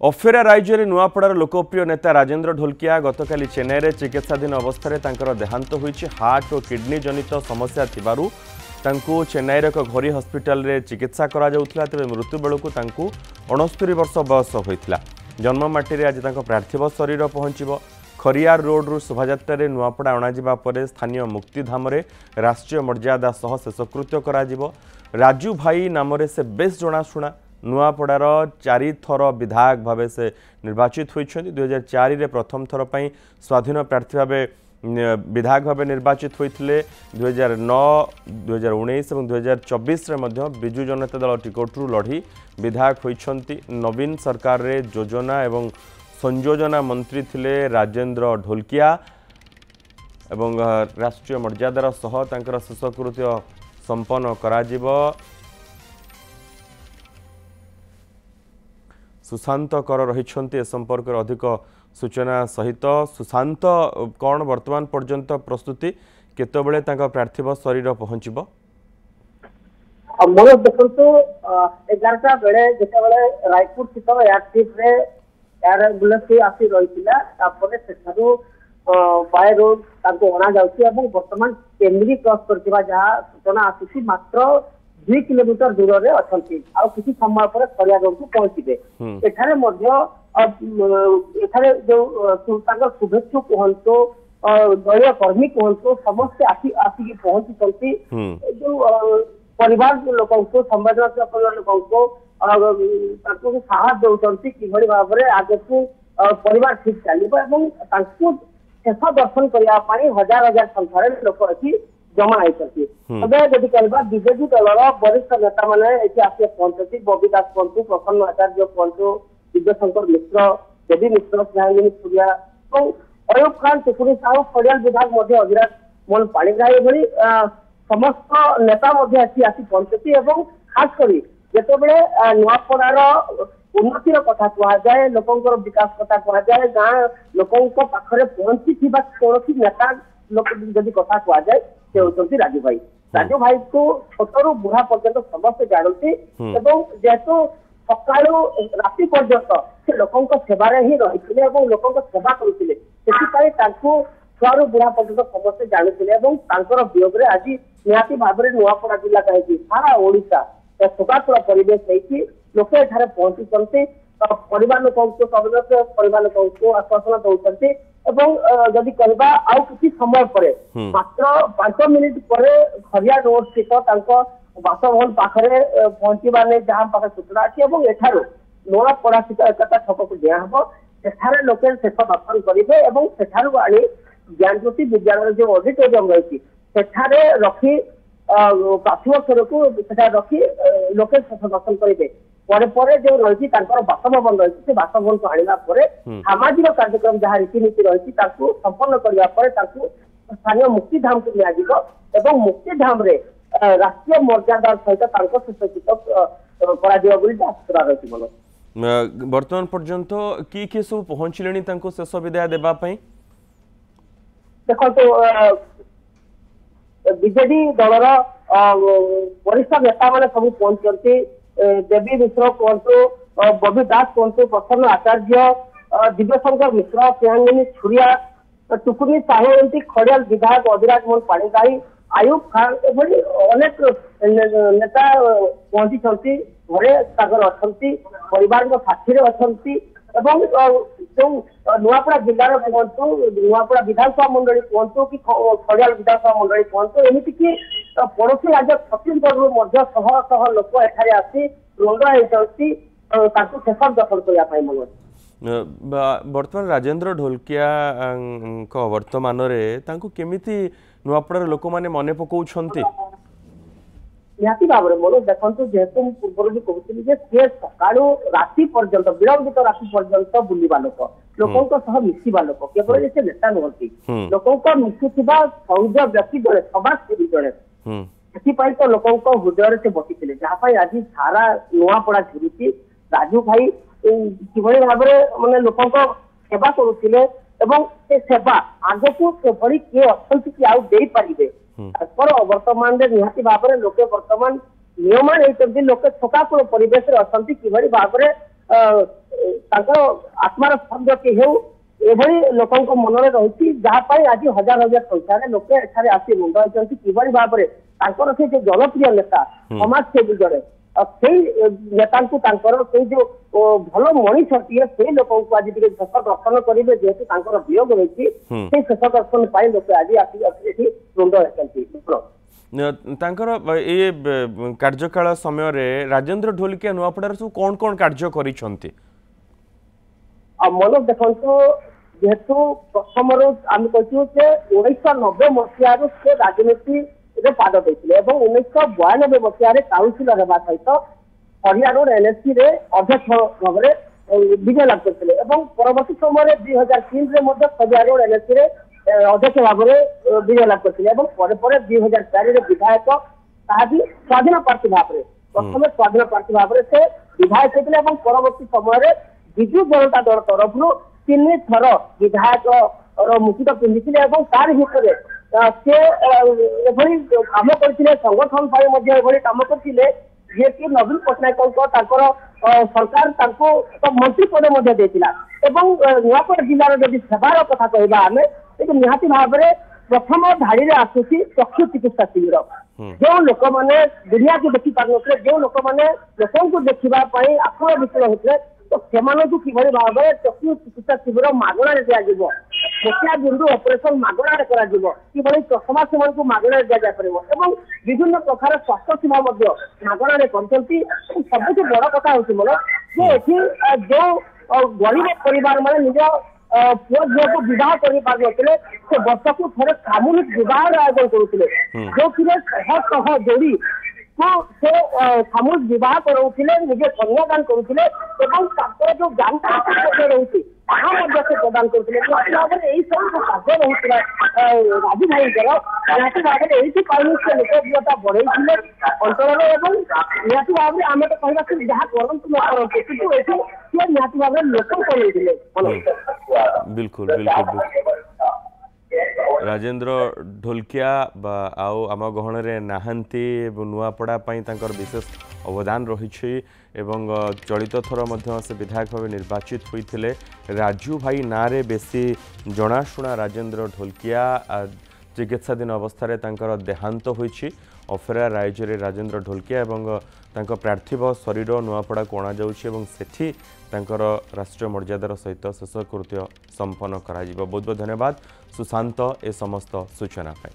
अफेरा राज्य नुआपड़ार लोकप्रिय नेता राजेंद्र ढोलकिया गतकाली चेन्नई में चिकित्साधीन अवस्था तांकर देहांत होईछि। हार्ट और किडनी जनित समस्या थिबारु तांकु चेन्नईर एक घोरी हस्पिटाल रे चिकित्सा करा जाउथला। तेबे मृत्यु बेलकु तांकु 69 वर्ष बयस होइथिला। जन्ममाटी रे आज तांको पार्थिव शरीर पहुंचीबो। खरियार रोड रु शोभायात्रा रे नुआपड़ा अणाजिबा परे स्थानीय मुक्तिधाम रे राष्ट्रीय मर्यादा सह शेषकृत्य करा जिवो। राजू भाई नाम से बेस जनाशुना नुआपड़ार 4 थर विधायक भाव से निर्वाचित होइछन्ति। 2004 रे प्रथम थर पई स्वाधीन प्रार्थी भाव विधायक भाव निर्वाचित होइथिले। 2009, 2019 और 2024 रे मध्य बिजू जनता दल टिकटरू लढ़ी विधायक होइछन्ति। नवीन सरकार रे योजना एवं संयोजना मंत्री थिले राजेंद्र ढोलकिया एवं राष्ट्रीय मर्यादार सह तांकर शेषकृत्य संपन्न करा जिवो। सुशांत कर रही संपर्क अधिक सूचना सहित। सुशांत, कौन वर्तमान पर्यंत प्रस्तुति केतबेले तांका पार्थिव शरीर पहुंचबो? मोर देखंतु 11टा बेले जेतेबेले रायपुर स्थित एयरट्रिप रे एयर एम्बुलेंस आसी रहितिला। तापरे सेठारु बाय रोड ताको अना जाउछि एवं वर्तमान केमरी क्रॉस करथिबा जहा सूचना आसी मात्र 2 किलोमीटर दूर रे अछंती। आ किछि समय पर खरिया रोड को पहुंचीबे। एठारे मध्य एठारे जो तांकर शुभेच्छु कहंतो दलीय कर्मी कहंतो समस्त आसी पहुंची चलती। जो परिवार लोक को संवेदनशील परिवार लोक को तांको साहस देउचंती किभଳି भाबरे आगे को परिवार ठीक चलिबो एवं तांको शेष दर्शन करिया पानी हजार हजार संख्या रे लोक अछि जमा आइछथि। तबे जदि कहबा बीजेपी दलर वरिष्ठ नेता माने एठी आसी पहुंचथि। बबी दास पंतु, प्रसन्न आचार्य पंतु, दिव्यशंकर मिश्र, देवी मिश्र, स्नेहालिनी सूर्या और अयूब खान, टुकुरी साहू, खड़ियाल विभाग मध्य अभिराज मोहन पाणिग्राही भली समस्त नेता मध्य आसी पहुंचथि। एवं खास करी जेतेबेले नुआपड़ार उन्नतिर कथा कहा जाए, लोकंकर विकास कथा कहा जाए, गाँ लोकंक पाखरे पहुंची थिबा कोनोसी नेता लोक जदि कथा कहा जाए से होती राजू भाई। राजू भाई को छोटरू बुढ़ा पर्यंत समस्त जानती एवं जेहेतु सकाळू राति पर्यंत से लोकंक सेवारे ही रहिथिले एवं लोकंक सेवा करुथिले। सेतिपाई तांको छुआरू बुढ़ा पर्यंत समस्त जानथिले एवं तांकर वियोग रे आज निहाती भाबरे नुआपड़ा जिला कहि सारा ओडिशा शोकाकुल परिवेश होइछि। लोक एठारे पहुंची चलते परिवार लोक को संवेदनशील परिवार लोक को आश्वासन दउचंती एवं जदि कहबा आउ किछि समय परे मात्र 5 मिनिट परे खरिया रोड स्थित तांको बासभवन पाखरे पहुंचीबा ने जहां पाखे सूचना अछि एवं एठारो नुआपड़ा स्थित एकता छक को दिया हबो। सेठारे लोके शेष दर्शन करिवे एवं सेठारो आनी ज्ञानज्योति विद्यालय जो ऑडिटोरियम रही सेठारे रखी पार्थिव शरीर को सेठारे रखी लोके शेष दर्शन करिवे। परे परे जो रही बासभवन रही से बासभवन को आनिबा परे सामाजिक कार्यक्रम जहाँ रीतिनीति रही संपन्न करने स्थानीय मुक्तिधाम को नियाजिबो एवं मुक्तिधाम रे राष्ट्रीय मर्यादा सहित शेषकृत्य करा दिबो बोली आशा रही। मन वर्तमान पर्यंत की सब पहुंचले शेष विदाय देबा पई? देखो बीजेडी दलर वरिष्ठ नेता माने सब पहुंचती। देवी मिश्र कहतु, बबी दास कहतु, प्रसन्न आचार्य, दिव्यशंकर मिश्र, स्नेहालिनी सूर्या, टुकुरी साहू एमती खड़ियाल विधायक अभिराज मोहन पाणिग्राही, आयूब खान एभली अनेक नेता पहुंची घरे अच्छी परिवार साथी अच्छी एवं जो नुआपड़ा जिलार कहतु, नुआपड़ा विधानसभा मंडली कहतु कि खड़ियाल विधानसभा मंडली कहतु एमती कि पड़ोशी राज्य छत्तीसगढ़ शह शह लोक एठारे आसी रुंड होती शेष दर्शन करने मन। वर्तमान राजेंद्र ढोलकिया वर्तमान केमिति नुआपड़ार लोक माने मने पकाउछन्ति? निहाती भाव में मन देखु जेहेतु पूर्व भी कहती सी सकाळू राति पर्यंत विलंबित राति पर्यंत बुलवा लोक मिसवा लोक केवल से नेता नुहति लोक मिशुवा सौज व्यक्ति जड़े समाजसेवी जड़े से तो लोक हृदय से बसी जहाँ आज सारा नुआपड़ा झुरी। राजू भाई किभଳି भाବରେ ମାନେ ଲୋକଙ୍କ सेवा କରୁଥିଲେ ଏବଂ ସେ सेवा आगକୁ କିଭଳି କିଏ ଅଛନ୍ତି କି ଆଉ ଦେଇପାରିବେ ତାଙ୍କର ବର୍ତ୍ତମାନରେ ନିହାତି ଭାବରେ ଲୋକେ ବର୍ତ୍ତମାନ ନିୟମାନ ହେଇଛନ୍ତି ଲୋକେ ଛକାକୁଳ ପରିବେଶରେ ଅଛନ୍ତି କିଭଳି ଭାବରେ आत्मार स्पंद कि हो एभली लोकों मनरे रही जहाँपाई आज हजार हजार संख्यार लोके एठारे आसी मुंड होती किभली भाव में से जो जनप्रिय नेता समाज सेवी जड़े नेता जो भल मनीषीए से लोक आज शेष दर्शन करेंगे जेहेतु वियोग रही शेष दर्शन लोग आज आसी रुंड तांकर ये कार्यकाल समय रे राजेंद्र ढोलकिया नुआपड़ार सब कौन कौन कार्य करिसंती मनोज देखो जेहेतु प्रथम आम कहूँ 1990 मसीह से राजनीति पाद देते 1992 मसीह काउंसिलर होगा सहित हरिया रोड एनएससी रे अध्यक्ष भाव में विजय लाभ करते परवर्ती समय 2003 हरिया रोड एनएससी रे अध्यक्ष भाव में विजय लाभ करते 2004 विधायक ताकि स्वाधीन प्रार्थी भाव में प्रथम स्वाधीन प्रार्थी भाव में से विधायक होते परवर्ती समय विजु जनता दल तरफ 3 थर विधायक मुकुट पिंधि तार भितर से कम करते संगठन कम करते जे कि नवीन पट्टनायक सरकार मंत्री पद देता नुआपड़ा जिलार जब सेवार कथा कहवा आम निहाती भाव में प्रथम धाड़ी में आसूसी चक्षु चिकित्सा शिविर जो लोक मैंने दुनिया को देखी पार जो लोक मैंने लोक को देखापी आकुल विकल होते तो से किभली भाव में चक्षु चिकित्सा शिविर मागणार दिज्व मोतिया बिंदु ऑपरेशन मागणार किभली चषमा से मागणार दि जापर विभिन्न प्रकार स्वास्थ्य सेवा मागणार कर सबुठ बड़ कथा हूँ मन जो गरीब परिवार मैंने निज पुओ झील को बह कर पारे से वर्ष को थे सामूहिक बह आयोजन करुले जो शह शह जोड़ी से सामूहिक बह करुले निजे कन्यादान करुले जो ज्ञानता रही से प्रदान करते यही सब जो कार्य रही राजू भाई निहती भाव में यही से लोकप्रियता बढ़े अंचल निहती भाव में आम तो कहना जहाँ करते न करते कि निहती भाव में लोक बिल्कुल बिल्कुल राजेंद्र ढोलकिया आउ आम गहन रे नाहांती नुआपड़ा विशेष अवदान रही चलित थर से विधायक भाव निर्वाचित होते राजू भाई ना रे बेसी जनाशुना राजेंद्र ढोलकिया चिकित्साधीन अवस्था देहांत होइछि अफेरा राइजरे राजेंद्र ढोलकिया तांको पार्थिव शरीर नुआपड़ा को अणाଯାଉଛି राष्ट्रीय मर्यादार सहित शेषकृत्य संपन्न करा बहुत बहुत धन्यवाद सुशांत ए समस्त सूचना पाई।